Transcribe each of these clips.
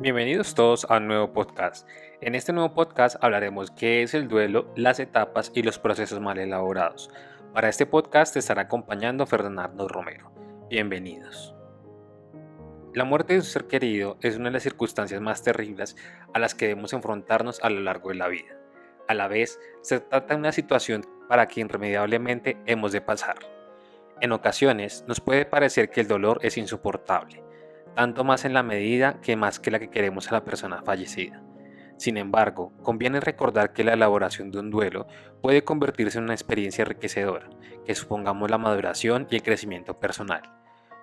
Bienvenidos todos a un nuevo podcast. En este nuevo podcast hablaremos qué es el duelo, las etapas y los procesos mal elaborados. Para este podcast te estará acompañando Fernando Romero. Bienvenidos. La muerte de un ser querido es una de las circunstancias más terribles a las que debemos enfrentarnos a lo largo de la vida. A la vez, se trata de una situación para que irremediablemente hemos de pasar. En ocasiones, nos puede parecer que el dolor es insoportable, tanto más en la medida que más que la que queremos a la persona fallecida. Sin embargo, conviene recordar que la elaboración de un duelo puede convertirse en una experiencia enriquecedora, que supongamos la maduración y el crecimiento personal.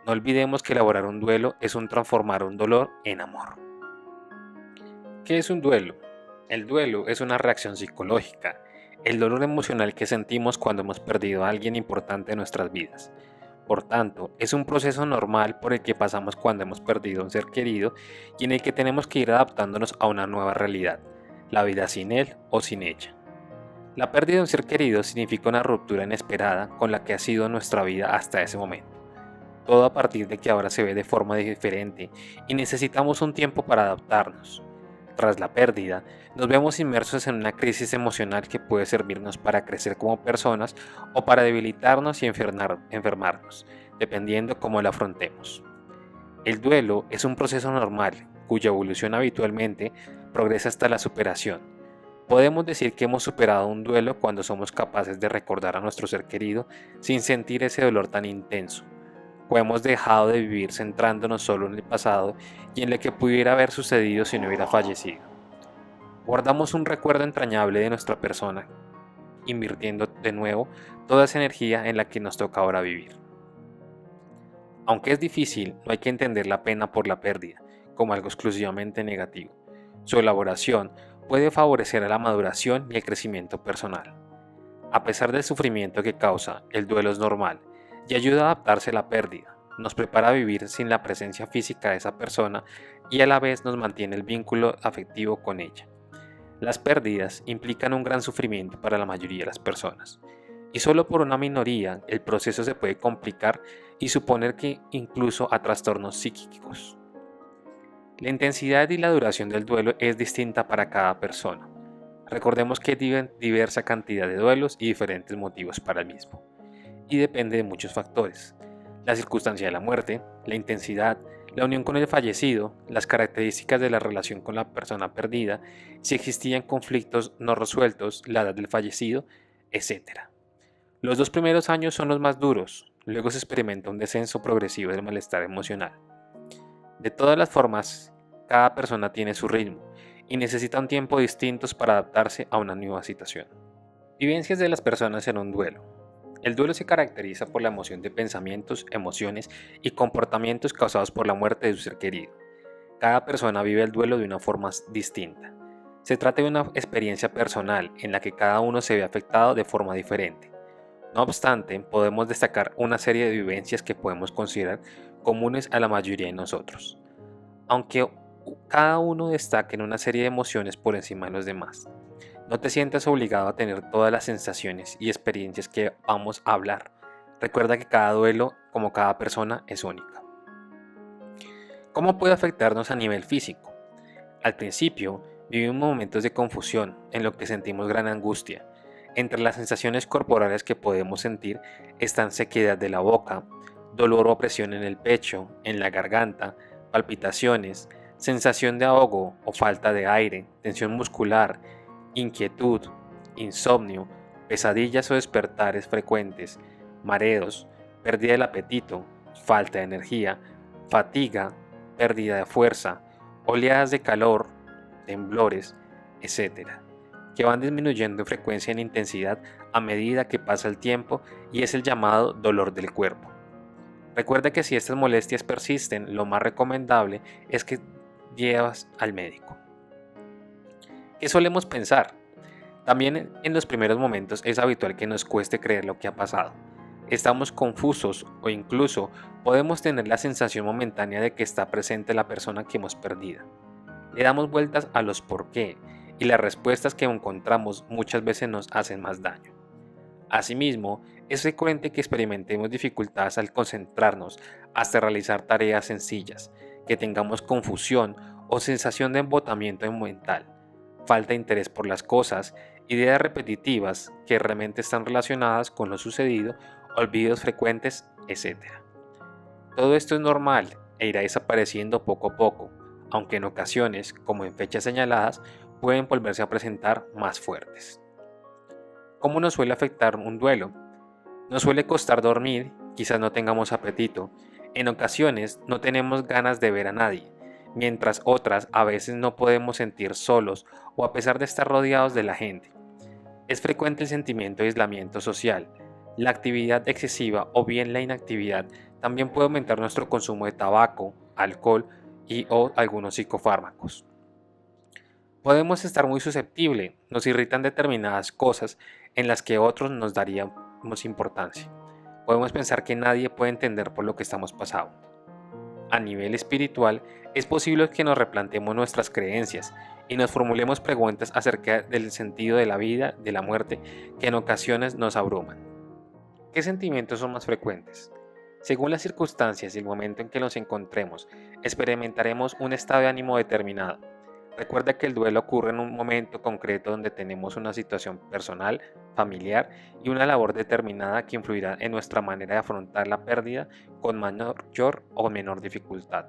No olvidemos que elaborar un duelo es un transformar un dolor en amor. ¿Qué es un duelo? El duelo es una reacción psicológica, el dolor emocional que sentimos cuando hemos perdido a alguien importante en nuestras vidas. Por tanto, es un proceso normal por el que pasamos cuando hemos perdido a un ser querido y en el que tenemos que ir adaptándonos a una nueva realidad, la vida sin él o sin ella. La pérdida de un ser querido significa una ruptura inesperada con la que ha sido nuestra vida hasta ese momento. Todo a partir de que ahora se ve de forma diferente y necesitamos un tiempo para adaptarnos. Tras la pérdida, nos vemos inmersos en una crisis emocional que puede servirnos para crecer como personas o para debilitarnos y enfermarnos, dependiendo cómo la afrontemos. El duelo es un proceso normal, cuya evolución habitualmente progresa hasta la superación. Podemos decir que hemos superado un duelo cuando somos capaces de recordar a nuestro ser querido sin sentir ese dolor tan intenso, o hemos dejado de vivir centrándonos solo en el pasado y en lo que pudiera haber sucedido si no hubiera fallecido. Guardamos un recuerdo entrañable de nuestra persona, invirtiendo de nuevo toda esa energía en la que nos toca ahora vivir. Aunque es difícil, no hay que entender la pena por la pérdida como algo exclusivamente negativo. Su elaboración puede favorecer a la maduración y el crecimiento personal. A pesar del sufrimiento que causa, el duelo es normal y ayuda a adaptarse a la pérdida, nos prepara a vivir sin la presencia física de esa persona y a la vez nos mantiene el vínculo afectivo con ella. Las pérdidas implican un gran sufrimiento para la mayoría de las personas, y solo por una minoría el proceso se puede complicar y suponer que incluso a trastornos psíquicos. La intensidad y la duración del duelo es distinta para cada persona. Recordemos que hay diversa cantidad de duelos y diferentes motivos para el mismo, y depende de muchos factores: la circunstancia de la muerte, la intensidad, la unión con el fallecido, las características de la relación con la persona perdida, si existían conflictos no resueltos, la edad del fallecido, etc. Los 2 primeros años son los más duros, luego se experimenta un descenso progresivo del malestar emocional. De todas las formas, cada persona tiene su ritmo y necesita un tiempo distintos para adaptarse a una nueva situación. Vivencias de las personas en un duelo. El duelo se caracteriza por la emoción de pensamientos, emociones y comportamientos causados por la muerte de su ser querido. Cada persona vive el duelo de una forma distinta. Se trata de una experiencia personal en la que cada uno se ve afectado de forma diferente. No obstante, podemos destacar una serie de vivencias que podemos considerar comunes a la mayoría de nosotros, aunque cada uno destaque en una serie de emociones por encima de los demás. No te sientas obligado a tener todas las sensaciones y experiencias que vamos a hablar. Recuerda que cada duelo, como cada persona, es única. ¿Cómo puede afectarnos a nivel físico? Al principio, vivimos momentos de confusión en lo que sentimos gran angustia. Entre las sensaciones corporales que podemos sentir están sequedad de la boca, dolor o opresión en el pecho, en la garganta, palpitaciones, sensación de ahogo o falta de aire, tensión muscular, inquietud, insomnio, pesadillas o despertares frecuentes, mareos, pérdida del apetito, falta de energía, fatiga, pérdida de fuerza, oleadas de calor, temblores, etc., que van disminuyendo en frecuencia y en intensidad a medida que pasa el tiempo, y es el llamado dolor del cuerpo. Recuerda que si estas molestias persisten, lo más recomendable es que llevas al médico. ¿Qué solemos pensar? También en los primeros momentos es habitual que nos cueste creer lo que ha pasado. Estamos confusos o incluso podemos tener la sensación momentánea de que está presente la persona que hemos perdido. Le damos vueltas a los por qué y las respuestas que encontramos muchas veces nos hacen más daño. Asimismo, es frecuente que experimentemos dificultades al concentrarnos hasta realizar tareas sencillas, que tengamos confusión o sensación de embotamiento mental, falta de interés por las cosas, ideas repetitivas que realmente están relacionadas con lo sucedido, olvidos frecuentes, etc. Todo esto es normal e irá desapareciendo poco a poco, aunque en ocasiones, como en fechas señaladas, pueden volverse a presentar más fuertes. ¿Cómo nos suele afectar un duelo? Nos suele costar dormir, quizás no tengamos apetito, en ocasiones no tenemos ganas de ver a nadie, mientras otras a veces no podemos sentir solos o a pesar de estar rodeados de la gente. Es frecuente el sentimiento de aislamiento social. La actividad excesiva o bien la inactividad también puede aumentar nuestro consumo de tabaco, alcohol y o algunos psicofármacos. Podemos estar muy susceptibles, nos irritan determinadas cosas en las que otros nos daríamos importancia. Podemos pensar que nadie puede entender por lo que estamos pasando. A nivel espiritual, es posible que nos replanteemos nuestras creencias y nos formulemos preguntas acerca del sentido de la vida, de la muerte, que en ocasiones nos abruman. ¿Qué sentimientos son más frecuentes? Según las circunstancias y el momento en que nos encontremos, experimentaremos un estado de ánimo determinado. Recuerda que el duelo ocurre en un momento concreto donde tenemos una situación personal, familiar y una labor determinada que influirá en nuestra manera de afrontar la pérdida con mayor o menor dificultad.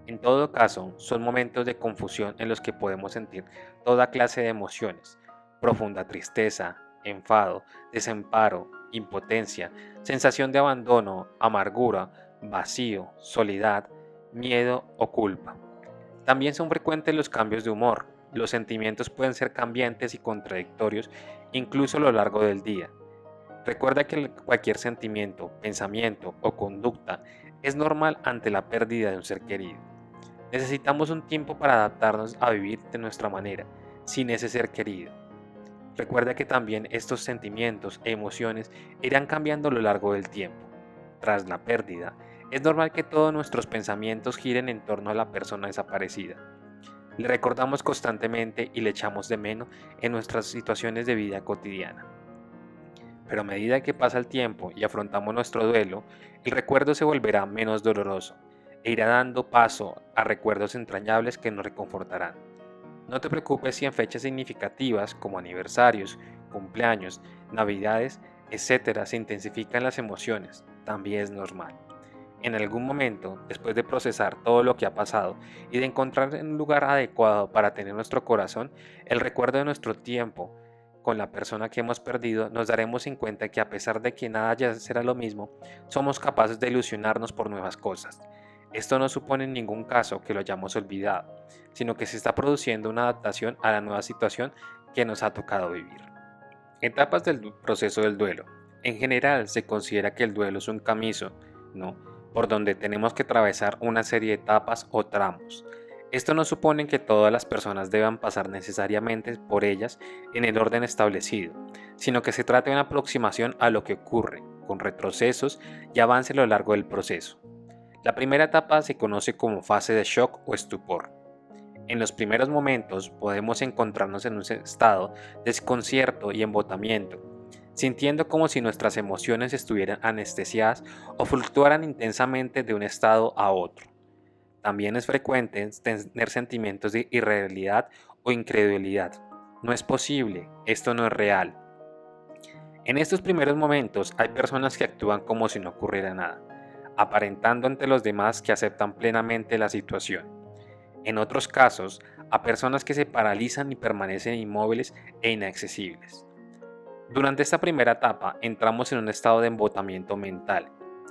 En todo caso, son momentos de confusión en los que podemos sentir toda clase de emociones: profunda tristeza, enfado, desamparo, impotencia, sensación de abandono, amargura, vacío, soledad, miedo o culpa. También son frecuentes los cambios de humor. Los sentimientos pueden ser cambiantes y contradictorios incluso a lo largo del día. Recuerda que cualquier sentimiento, pensamiento o conducta es normal ante la pérdida de un ser querido. Necesitamos un tiempo para adaptarnos a vivir de nuestra manera, sin ese ser querido. Recuerda que también estos sentimientos e emociones irán cambiando a lo largo del tiempo. Tras la pérdida, es normal que todos nuestros pensamientos giren en torno a la persona desaparecida. Le recordamos constantemente y le echamos de menos en nuestras situaciones de vida cotidiana. Pero a medida que pasa el tiempo y afrontamos nuestro duelo, el recuerdo se volverá menos doloroso e irá dando paso a recuerdos entrañables que nos reconfortarán. No te preocupes si en fechas significativas como aniversarios, cumpleaños, navidades, etc. se intensifican las emociones, también es normal. En algún momento, después de procesar todo lo que ha pasado y de encontrar un lugar adecuado para tener nuestro corazón, el recuerdo de nuestro tiempo con la persona que hemos perdido, nos daremos en cuenta que a pesar de que nada ya será lo mismo, somos capaces de ilusionarnos por nuevas cosas. Esto no supone en ningún caso que lo hayamos olvidado, sino que se está produciendo una adaptación a la nueva situación que nos ha tocado vivir. Etapas del proceso del duelo. En general, se considera que el duelo es un camino, ¿no?, por donde tenemos que atravesar una serie de etapas o tramos. Esto no supone que todas las personas deban pasar necesariamente por ellas en el orden establecido, sino que se trata de una aproximación a lo que ocurre, con retrocesos y avance a lo largo del proceso. La primera etapa se conoce como fase de shock o estupor. En los primeros momentos podemos encontrarnos en un estado de desconcierto y embotamiento, sintiendo como si nuestras emociones estuvieran anestesiadas o fluctuaran intensamente de un estado a otro. También es frecuente tener sentimientos de irrealidad o incredulidad. No es posible, esto no es real. En estos primeros momentos hay personas que actúan como si no ocurriera nada, aparentando ante los demás que aceptan plenamente la situación. En otros casos, a personas que se paralizan y permanecen inmóviles e inaccesibles. Durante esta primera etapa entramos en un estado de embotamiento mental,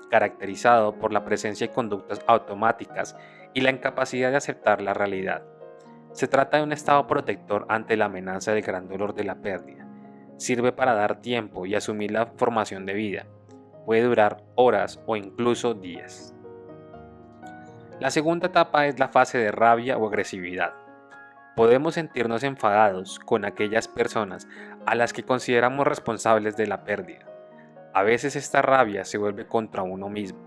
caracterizado por la presencia de conductas automáticas y la incapacidad de aceptar la realidad. Se trata de un estado protector ante la amenaza del gran dolor de la pérdida. Sirve para dar tiempo y asumir la formación de vida. Puede durar horas o incluso días. La segunda etapa es la fase de rabia o agresividad. Podemos sentirnos enfadados con aquellas personas a las que consideramos responsables de la pérdida. A veces esta rabia se vuelve contra uno mismo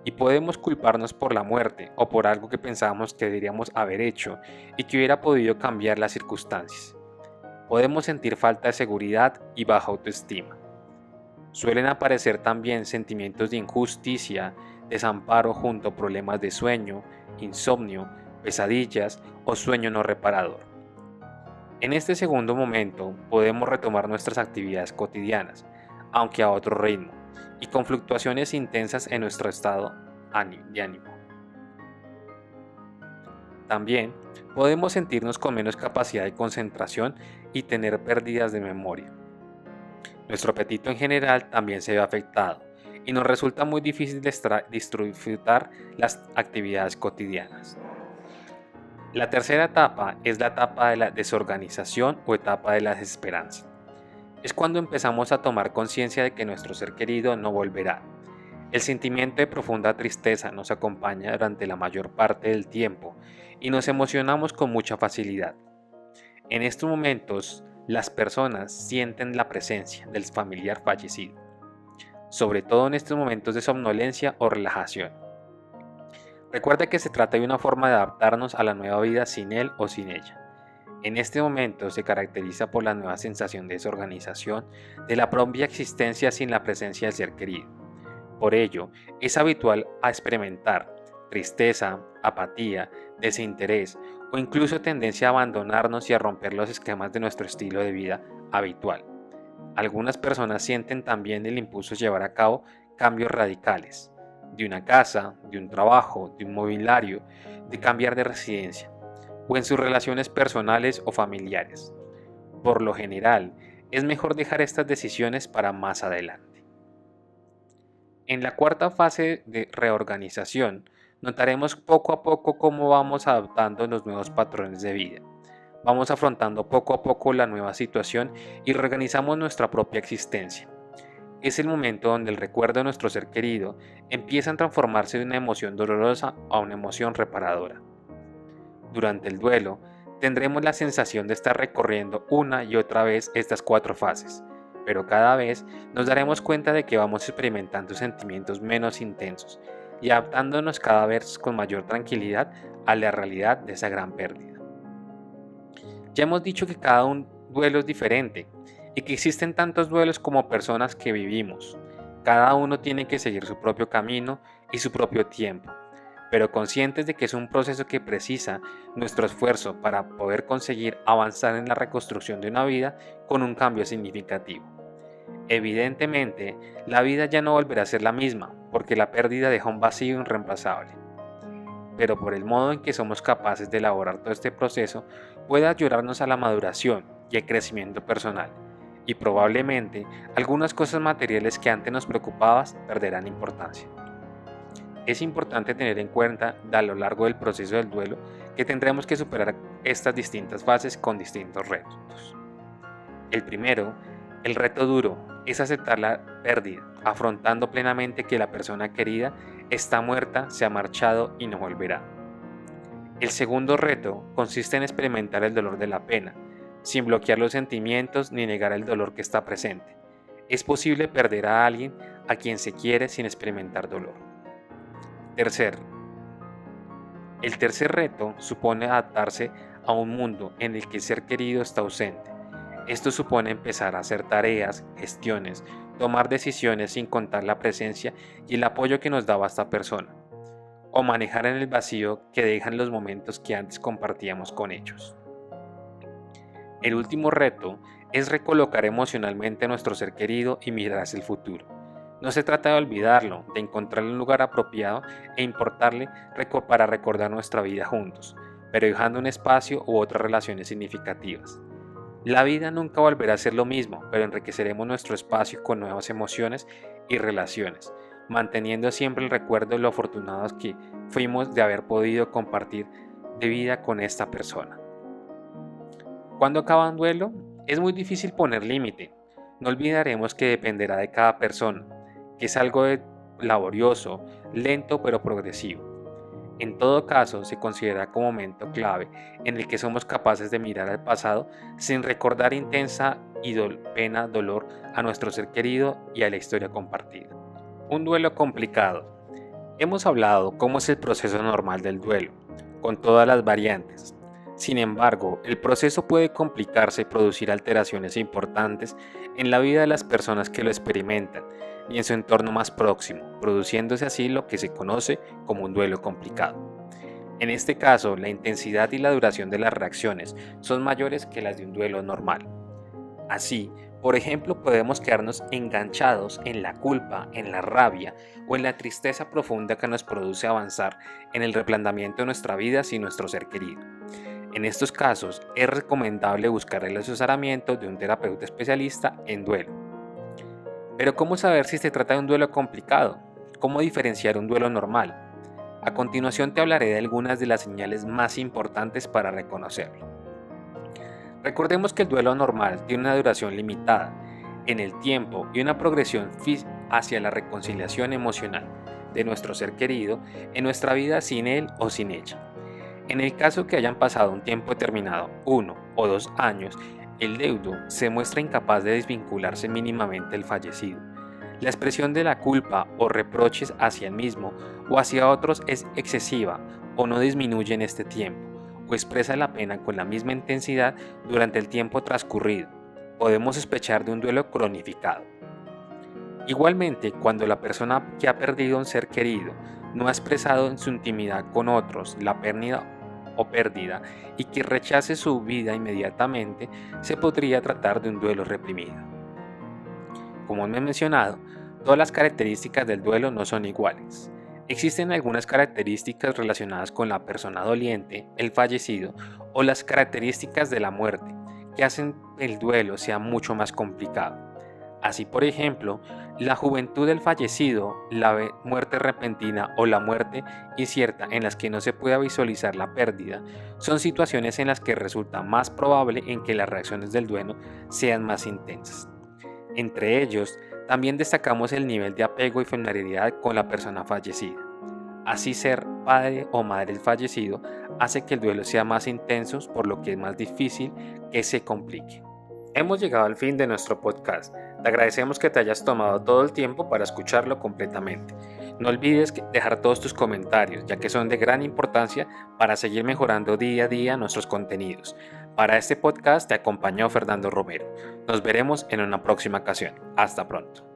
y podemos culparnos por la muerte o por algo que pensábamos que deberíamos haber hecho y que hubiera podido cambiar las circunstancias. Podemos sentir falta de seguridad y baja autoestima. Suelen aparecer también sentimientos de injusticia, desamparo junto a problemas de sueño, insomnio, pesadillas o sueño no reparador. En este segundo momento podemos retomar nuestras actividades cotidianas, aunque a otro ritmo, y con fluctuaciones intensas en nuestro estado de ánimo. También podemos sentirnos con menos capacidad de concentración y tener pérdidas de memoria. Nuestro apetito en general también se ve afectado y nos resulta muy difícil disfrutar las actividades cotidianas. La tercera etapa es la etapa de la desorganización o etapa de la desesperanza. Es cuando empezamos a tomar conciencia de que nuestro ser querido no volverá. El sentimiento de profunda tristeza nos acompaña durante la mayor parte del tiempo y nos emocionamos con mucha facilidad. En estos momentos, las personas sienten la presencia del familiar fallecido, sobre todo en estos momentos de somnolencia o relajación. Recuerda que se trata de una forma de adaptarnos a la nueva vida sin él o sin ella. En este momento se caracteriza por la nueva sensación de desorganización de la propia existencia sin la presencia del ser querido. Por ello, es habitual experimentar tristeza, apatía, desinterés o incluso tendencia a abandonarnos y a romper los esquemas de nuestro estilo de vida habitual. Algunas personas sienten también el impulso de llevar a cabo cambios radicales, de una casa, de un trabajo, de un mobiliario, de cambiar de residencia, o en sus relaciones personales o familiares. Por lo general, es mejor dejar estas decisiones para más adelante. En la cuarta fase de reorganización, notaremos poco a poco cómo vamos adaptando los nuevos patrones de vida. Vamos afrontando poco a poco la nueva situación y reorganizamos nuestra propia existencia. Es el momento donde el recuerdo de nuestro ser querido empieza a transformarse de una emoción dolorosa a una emoción reparadora. Durante el duelo, tendremos la sensación de estar recorriendo una y otra vez estas 4 fases, pero cada vez nos daremos cuenta de que vamos experimentando sentimientos menos intensos y adaptándonos cada vez con mayor tranquilidad a la realidad de esa gran pérdida. Ya hemos dicho que cada duelo es diferente y que existen tantos duelos como personas que vivimos. Cada uno tiene que seguir su propio camino y su propio tiempo, pero conscientes de que es un proceso que precisa nuestro esfuerzo para poder conseguir avanzar en la reconstrucción de una vida con un cambio significativo. Evidentemente, la vida ya no volverá a ser la misma, porque la pérdida deja un vacío irreemplazable. Pero por el modo en que somos capaces de elaborar todo este proceso, puede ayudarnos a la maduración y el crecimiento personal, y probablemente algunas cosas materiales que antes nos preocupaban perderán importancia. Es importante tener en cuenta a lo largo del proceso del duelo que tendremos que superar estas distintas fases con distintos retos. El primero, el reto duro, es aceptar la pérdida, afrontando plenamente que la persona querida está muerta, se ha marchado y no volverá. El segundo reto consiste en experimentar el dolor de la pena, sin bloquear los sentimientos ni negar el dolor que está presente. Es posible perder a alguien a quien se quiere sin experimentar dolor. El tercer reto supone adaptarse a un mundo en el que el ser querido está ausente. Esto supone empezar a hacer tareas, gestiones, tomar decisiones sin contar la presencia y el apoyo que nos daba esta persona, o manejar en el vacío que dejan los momentos que antes compartíamos con ellos. El último reto es recolocar emocionalmente a nuestro ser querido y mirar hacia el futuro. No se trata de olvidarlo, de encontrarle un lugar apropiado e importarle para recordar nuestra vida juntos, pero dejando un espacio u otras relaciones significativas. La vida nunca volverá a ser lo mismo, pero enriqueceremos nuestro espacio con nuevas emociones y relaciones, manteniendo siempre el recuerdo de lo afortunados que fuimos de haber podido compartir de vida con esta persona. ¿Cuándo acaba un duelo? Es muy difícil poner límite. No olvidaremos que dependerá de cada persona, que es algo laborioso, lento pero progresivo. En todo caso, se considera como momento clave en el que somos capaces de mirar al pasado sin recordar intensa y pena, dolor a nuestro ser querido y a la historia compartida. Un duelo complicado. Hemos hablado cómo es el proceso normal del duelo, con todas las variantes. Sin embargo, el proceso puede complicarse y producir alteraciones importantes en la vida de las personas que lo experimentan y en su entorno más próximo, produciéndose así lo que se conoce como un duelo complicado. En este caso, la intensidad y la duración de las reacciones son mayores que las de un duelo normal. Así, por ejemplo, podemos quedarnos enganchados en la culpa, en la rabia o en la tristeza profunda que nos produce avanzar en el replanteamiento de nuestra vida sin nuestro ser querido. En estos casos, es recomendable buscar el asesoramiento de un terapeuta especialista en duelo. Pero ¿cómo saber si se trata de un duelo complicado? ¿Cómo diferenciar un duelo normal? A continuación te hablaré de algunas de las señales más importantes para reconocerlo. Recordemos que el duelo normal tiene una duración limitada en el tiempo y una progresión hacia la reconciliación emocional de nuestro ser querido en nuestra vida sin él o sin ella. En el caso que hayan pasado un tiempo determinado, 1 o 2 años, el deudo se muestra incapaz de desvincularse mínimamente del fallecido. La expresión de la culpa o reproches hacia él mismo o hacia otros es excesiva o no disminuye en este tiempo, o expresa la pena con la misma intensidad durante el tiempo transcurrido. Podemos sospechar de un duelo cronificado. Igualmente, cuando la persona que ha perdido a un ser querido no ha expresado en su intimidad con otros la pérdida o pérdida y que rechace su vida inmediatamente, se podría tratar de un duelo reprimido. Como me he mencionado, todas las características del duelo no son iguales. Existen algunas características relacionadas con la persona doliente, el fallecido o las características de la muerte, que hacen que el duelo sea mucho más complicado. Así, por ejemplo, la juventud del fallecido, la muerte repentina o la muerte incierta en las que no se pueda visualizar la pérdida, son situaciones en las que resulta más probable en que las reacciones del duelo sean más intensas. Entre ellos, también destacamos el nivel de apego y familiaridad con la persona fallecida. Así, ser padre o madre del fallecido hace que el duelo sea más intenso, por lo que es más difícil que se complique. Hemos llegado al fin de nuestro podcast. Te agradecemos que te hayas tomado todo el tiempo para escucharlo completamente. No olvides dejar todos tus comentarios, ya que son de gran importancia para seguir mejorando día a día nuestros contenidos. Para este podcast te acompañó Fernando Romero. Nos veremos en una próxima ocasión. Hasta pronto.